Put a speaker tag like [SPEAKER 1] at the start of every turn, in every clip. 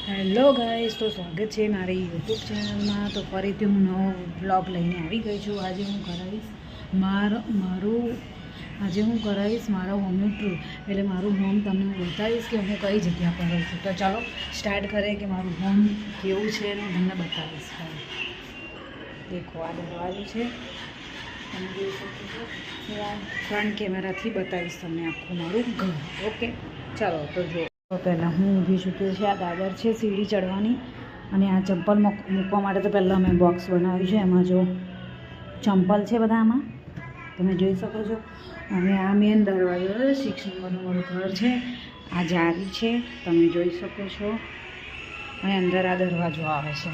[SPEAKER 1] Hello guys, તો સ્વાગત છે મારી યુટ્યુબ ચેનલમાં। તો ફરીથી હું નવો વ્લોગ લઈને આવી ગઈ છું। આજે હું કરાવીશ મારા હોમનું ટૂર, એટલે મારું હોમ તમને હું બતાવીશ કે હું કઈ જગ્યા પર રહું છું। તો ચાલો સ્ટાર્ટ કરીએ કે મારું હોમ કેવું છે અને હું તમને બતાવીશ। દેખો, આ દરવાજો છે, તમે જોઈ શકો છો। ફ્રન્ટ કેમેરાથી બતાવીશ તમને આખું મારું ઘર। ઓકે, ચાલો તો જો તો પહેલાં હું ઊભી છું કે છે, આ દાદર છે સીડી ચડવાની, અને આ ચંપલ મૂકવા માટે તો પહેલાં મેં બોક્સ બનાવ્યું છે। એમાં જો ચંપલ છે બધા, આમાં તમે જોઈ શકો છો। અને આ મેન દરવાજો 6 નંબરનું મારું ઘર છે। આ જારી છે, તમે જોઈ શકો છો, અને અંદર આ દરવાજો આવે છે।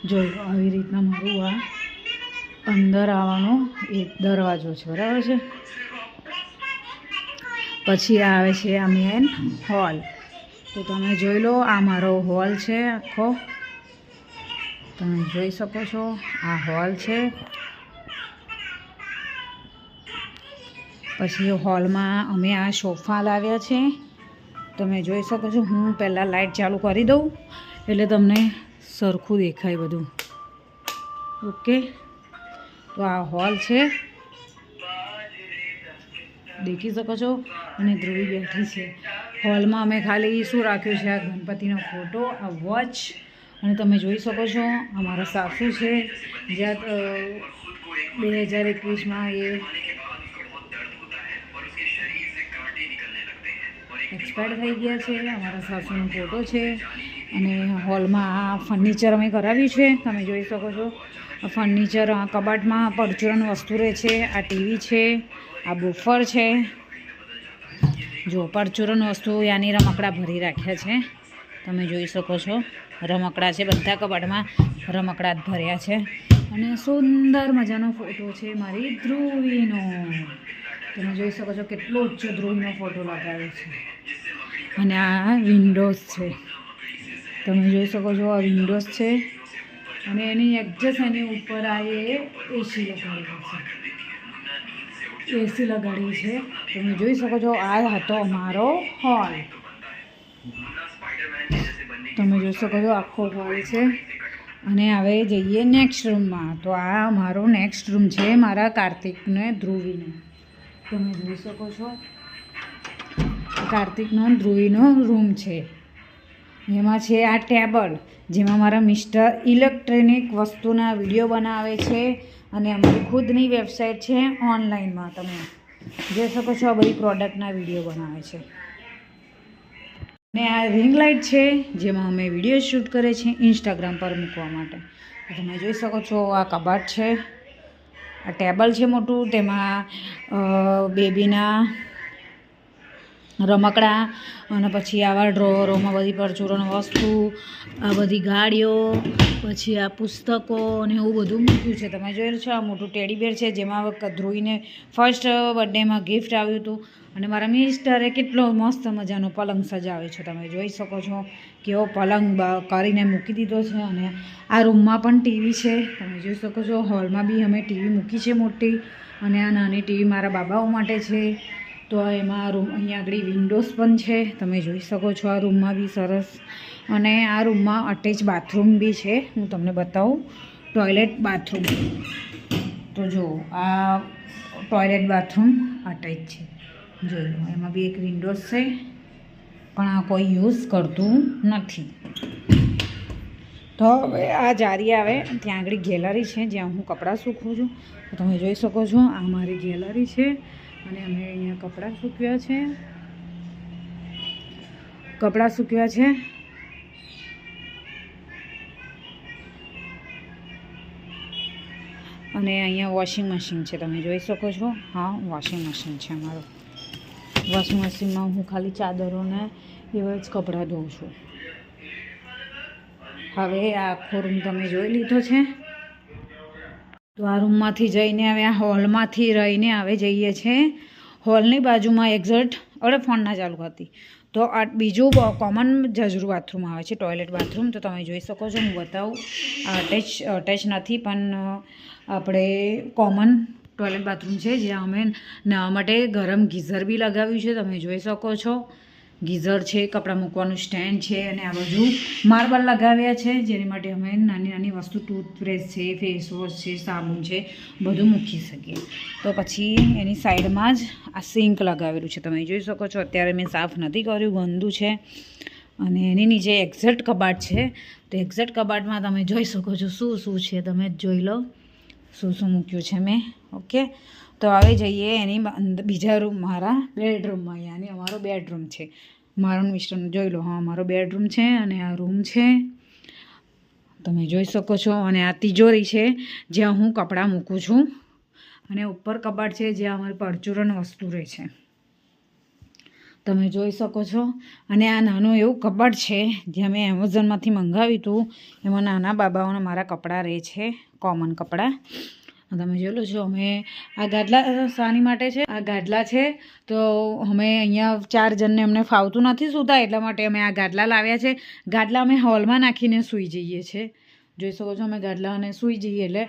[SPEAKER 1] જોઈ આવી રીતના મારું આ અંદર આવવાનો એક દરવાજો છે, બરાબર છે। પછી આવે છે આ મેન હોલ। તો તમે જોઈ લો, આ મારો હોલ છે આખો, તમે જોઈ શકો છો। આ હોલ છે। પછી હોલમાં અમે આ સોફા લાવ્યા છે, તમે જોઈ શકો છો। હું પહેલાં લાઇટ ચાલુ કરી દઉં એટલે તમને સરખું દેખાય બધું। ઓકે, તો આ હોલ છે, દેખી શકો છો। અને ધ્રુવી બેઠી છે। હોલમાં અમે ખાલી શું રાખ્યું છે, આ ગણપતિનો ફોટો, આ વોચ, અને તમે જોઈ શકો છો અમારા સાસુ છે, જ્યાં 2021માં એ એક્સપાયર થઈ ગયા છે। અમારા સાસુનો ફોટો છે। અને હોલમાં આ ફર્નિચર અમે કરાવ્યું છે, તમે જોઈ શકો છો। આ ફર્નિચર કબાટમાં પરચુરણ વસ્તુ રહે છે। આ ટીવી છે, આ બુફર છે, જો પરચુરણ વસ્તુ યાની રમકડા ભરી રાખ્યા છે, તમે જોઈ શકો છો। રમકડા છે, બધા કબાટમાં રમકડા જ ભર્યા છે। અને સુંદર મજાનો ફોટો છે મારી ધ્રુવીનો, તમે જોઈ શકો છો કેટલો ઊંચો ધ્રુવીનો ફોટો લગાવ્યો છે। અને આ વિન્ડોઝ છે, તમે જોઈ શકો છો, આ વિન્ડોઝ છે। અને એની એડજસ્ટ એની ઉપર આ એસી લગાડી છે, તમે જોઈ શકો છો। આ હતો અમારો હોલ, તમે જોઈ શકો છો, આખો હોલ છે। અને હવે જઈએ નેક્સ્ટ રૂમમાં। તો આ મારો નેક્સ્ટ રૂમ છે મારા કાર્તિકને ધ્રુવીનો, તમે જોઈ શકો છો। કાર્તિકનો ધ્રુવીનો રૂમ છે। એમાં છે આ ટેબલ, જેમાં મારા મિસ્ટર ઇલેક્ટ્રોનિક વસ્તુના વિડીયો બનાવે છે। અને અમારી ખુદની વેબસાઇટ છે, ઓનલાઈનમાં તમે જોઈ શકો છો, આ બધી પ્રોડક્ટના વિડીયો બનાવે છે। અને આ રિંગ લાઇટ છે, જેમાં અમે વિડીયો શૂટ કરે છે ઇન્સ્ટાગ્રામ પર મૂકવા માટે, તમે જોઈ શકો છો। આ કબાટ છે, આ ટેબલ છે મોટું, તેમાં બેબીના રમકડા, અને પછી આવા ડ્રોવરોમાં બધી પરચુરણ વસ્તુ, આ બધી ગાડીઓ, પછી આ પુસ્તકો અને એવું બધું મૂક્યું છે, તમે જોયેલું છે। આ મોટું ટેડી બેર છે, જેમાં ધ્રુવીને ફર્સ્ટ બર્થડેમાં ગિફ્ટ આવ્યું હતું। અને મારા મિસ્ટરે કેટલો મસ્ત મજાનો પલંગ સજાવ્યો છે, તમે જોઈ શકો છો કેવો પલંગ કરીને મૂકી દીધો છે। અને આ રૂમમાં પણ ટીવી છે, તમે જોઈ શકો છો। હોલમાં બી અમે ટીવી મૂકી છે મોટી, અને આ નાની ટીવી મારા બાબાઓ માટે છે। તો એમાં અહીંયા આગળ વિન્ડોઝ પણ છે, તમે જોઈ શકો છો। આ રૂમમાં બી સરસ, અને આ રૂમમાં અટેચ બાથરૂમ બી છે, હું તમને બતાવું। ટોયલેટ બાથરૂમ, તો જો આ ટોયલેટ બાથરૂમ અટેચ છે, જોઈ લો। એમાં બી એક વિન્ડોઝ છે, પણ આ કોઈ યુઝ કરતું નથી। તો હવે આ જારી આવે, ત્યાં આગળ ગેલેરી છે, જ્યાં હું કપડાં સૂકવું છું, તો તમે જોઈ શકો છો। આ મારી ગેલેરી છે, અને અમે અહીંયા કપડાં સૂકવ્યા છે। અને અહીંયા વોશિંગ મશીન છે, તમે જોઈ શકો છો। હા, વોશિંગ મશીન છે અમારું। વોશિંગ મશીનમાં હું ખાલી ચાદરોને એવા જ કપડાં ધોઉં છું। હવે આ આખો રૂમ તમે જોઈ લીધો છે। તો આ રૂમમાંથી જઈને હવે આ હોલમાંથી રહીને હવે જઈએ છીએ હોલની બાજુમાં એક્ઝેક્ટ, ફોન ના ચાલુ કરતી, તો આ બીજું કોમન જજરું બાથરૂમ આવે છે, ટોયલેટ બાથરૂમ, તો તમે જોઈ શકો છો। હું બતાવું, અટેચ નથી, પણ આપણે કોમન ટોયલેટ બાથરૂમ છે, જ્યાં અમે નાહવા માટે ગરમ ગીઝર બી લગાવ્યું છે, તમે જોઈ શકો છો। ગીઝર છે, કપડાં મૂકવાનું સ્ટેન્ડ છે અને આ બાજુ માર્બલ લગાવ્યા છે, જેની માટે અમે નાની નાની વસ્તુ ટૂથબ્રશ છે, ફેસ વોશ છે, સાબુ છે, બધું મૂકી શકીએ. તો પછી એની સાઈડમાં જ આ સિંક લગાવેલું છે, તમે જોઈ શકો છો. અત્યારે મેં સાફ નથી કર્યું, ગંદુ છે. અને એની નીચે એક્ઝેક્ટ કબાટ છે. તો એક્ઝેક્ટ કબાટમાં તમે જોઈ શકો છો શું શું છે, તમે જ જોઈ લો શું શું મૂક્યું છે મેં. ઓકે, તો હવે જઈએ એની બીજા રૂમ, મારા બેડરૂમમાં. યાની અમારો બેડરૂમ છે, મારો મિસ્ટરનો જોઈ લો. હા, મારો બેડરૂમ છે અને આ રૂમ છે, તમે જોઈ શકો છો. અને આ તિજોરી છે જ્યાં હું કપડાં મૂકું છું, અને ઉપર કબાટ છે જ્યાં અમારી પરચુરણ વસ્તુ રહે છે, તમે જોઈ શકો છો. અને આ નાનું એવું કબાટ છે જ્યાં મેં એમેઝોનમાંથી મંગાવ્યું હતું. એમાં નાના બાબાઓના મારા કપડાં રહે છે, કોમન કપડાં. તમે જોઈ લો છો. અમે આ ગાદલા શાની માટે છે, આ ગાદલા છે. તો અમે અહીંયા 4 જણને અમને ફાવતું નથી સૂતા, એટલા માટે અમે આ ગાદલા લાવ્યા છે. ગાદલા અમે હોલમાં નાખીને સૂઈ જઈએ છીએ, જોઈ શકો છો. અમે ગાદલા અને સૂઈ જઈએ એટલે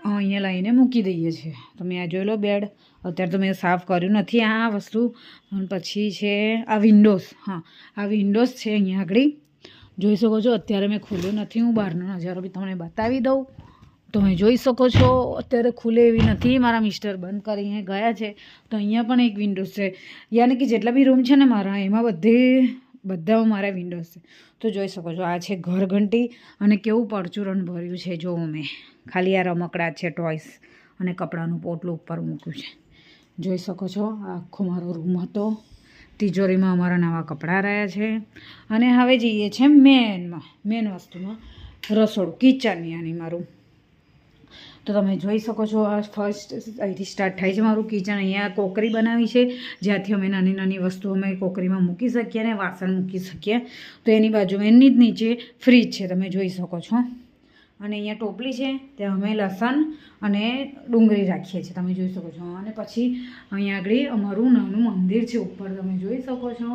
[SPEAKER 1] અહીંયા લાવીને મૂકી દઈએ છીએ. તમે આ જોઈ લો બેડ. અત્યારે તો મેં સાફ કર્યું નથી આ વસ્તુ. પછી છે આ વિન્ડોઝ. હા, આ વિન્ડોઝ છે અહીંયા આગળ, જોઈ શકો છો. અત્યારે મેં ખોલ્યું નથી, હું બહારનો નજારો બી તમને બતાવી દઉં. તમે જોઈ શકો છો અત્યારે ખુલે એવી નથી, મારા મિસ્ટર બંધ કરીને ગયા છે. તો અહીંયા પણ એક વિન્ડોઝ છે, યાની કે જેટલા બી રૂમ છે ને મારા, એમાં બધા મારા વિન્ડોઝ છે. તો જોઈ શકો છો. આ છે ઘરઘંટી, અને કેવું પરચુરણ ભર્યું છે જો. મેં ખાલી આ રમકડા છે, ટોયસ અને કપડાનું પોટલું ઉપર મૂક્યું છે, જોઈ શકો છો. આ આખો મારો રૂમ હતો. તિજોરીમાં અમારા નવા કપડાં રહ્યા છે. અને હવે જઈએ છીએ મેન વસ્તુમાં, રસોડું, કિચન. યાની મારું, તો તમે જોઈ શકો છો. આ ફર્સ્ટ અહીંથી સ્ટાર્ટ થાય છે મારું કિચન. અહીંયા કોકરી બનાવી છે જ્યાંથી અમે નાની નાની વસ્તુ અમે કોકરીમાં મૂકી શકીએ અને વાસણ મૂકી શકીએ. તો એની બાજુમાં એની જ નીચે ફ્રીજ છે, તમે જોઈ શકો છો. અને અહીંયા ટોપલી છે, ત્યાં અમે લસણ અને ડુંગળી રાખીએ છીએ, તમે જોઈ શકો છો. અને પછી અહીંયા આગળ અમારું નાનું મંદિર છે ઉપર, તમે જોઈ શકો છો.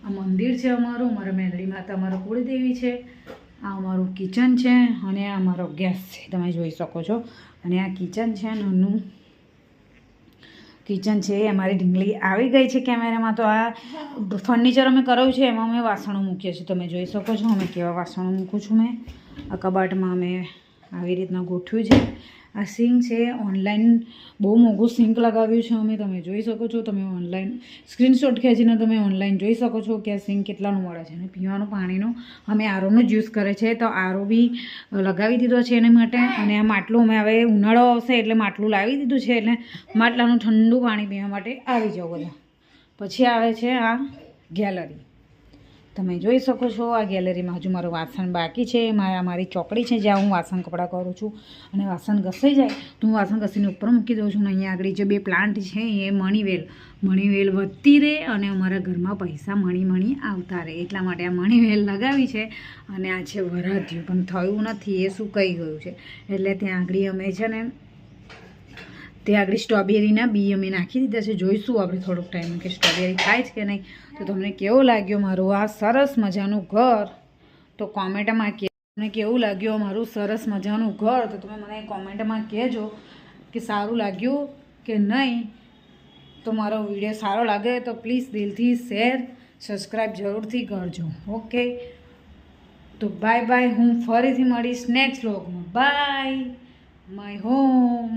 [SPEAKER 1] આ મંદિર છે અમારું, અમારા મેલડી માતા, અમારા કુળદેવી છે. આ અમારું કિચન છે અને આ અમારો ગેસ છે, તમે જોઈ શકો છો. અને આ કિચન છે, નાનું કિચન છે. અમારી ઢીંગલી આવી ગઈ છે કેમેરામાં. તો આ ફર્નિચર અમે કરાવ્યું છે, એમાં અમે વાસણો મૂકીએ છીએ, તમે જોઈ શકો છો. અમે કેવા વાસણો મૂકું છું મેં. આ કબાટમાં અમે આવી રીતના ગોઠવ્યું છે. આ સિંક છે, ઓનલાઈન બહુ મોંઘું સિંક લગાવ્યું છે અમે, તમે જોઈ શકો છો. તમે ઓનલાઈન સ્ક્રીનશોટ ખેંચીને તમે ઓનલાઈન જોઈ શકો છો કે આ સિંક કેટલાનું મળે છે. અને પીવાનું પાણીનું અમે આરોનું જ યુઝ કરે છે, તો આરો બી લગાવી દીધો છે એના માટે. અને આ માટલું અમે હવે ઉનાળો આવશે એટલે માટલું લાવી દીધું છે, એટલે માટલાનું ઠંડુ પાણી પીવા માટે આવી જાવ બધા. પછી આવે છે આ ગેલેરી, તમે જોઈ શકો છો. આ ગેલેરીમાં હજુ મારું વાસણ બાકી છે. મારી ચોકડી છે જ્યાં હું વાસણ કપડાં કરું છું. અને વાસણ ઘસાઈ જાય તો હું વાસણ ઘસીને ઉપર મૂકી દઉં છું. અને અહીંયા આગળ જે 2 પ્લાન્ટ છે એ મણીવેલ વધતી રહે અને અમારા ઘરમાં પૈસા મણી આવતા રહે, એટલા માટે આ મણીવેલ લગાવી છે. અને આ છે વરાધ્યું, પણ થયું નથી, એ સુકાઈ ગયું છે. એટલે ત્યાં આગળ અમે છે ને ત્યાં આગળ સ્ટ્રોબેરીના બી અમે નાખી દીધા છે. જોઈશું આપણે થોડોક ટાઈમ કે સ્ટ્રોબેરી ખાય છે કે નહીં. તો તમને કેવું લાગ્યું મારું આ સરસ મજાનું ઘર, તો કોમેન્ટમાં કહે. તમને કેવું લાગ્યું મારું સરસ મજાનું ઘર, તો તમે મને કોમેન્ટમાં કહેજો કે સારું લાગ્યું કે નહીં. તો મારો વિડીયો સારો લાગે તો પ્લીઝ દિલથી શેર, સબસ્ક્રાઈબ જરૂરથી કરજો. ઓકે, તો બાય બાય. હું ફરીથી મળીશ નેક્સ્ટ વ્લોગમાં. Bye, my home.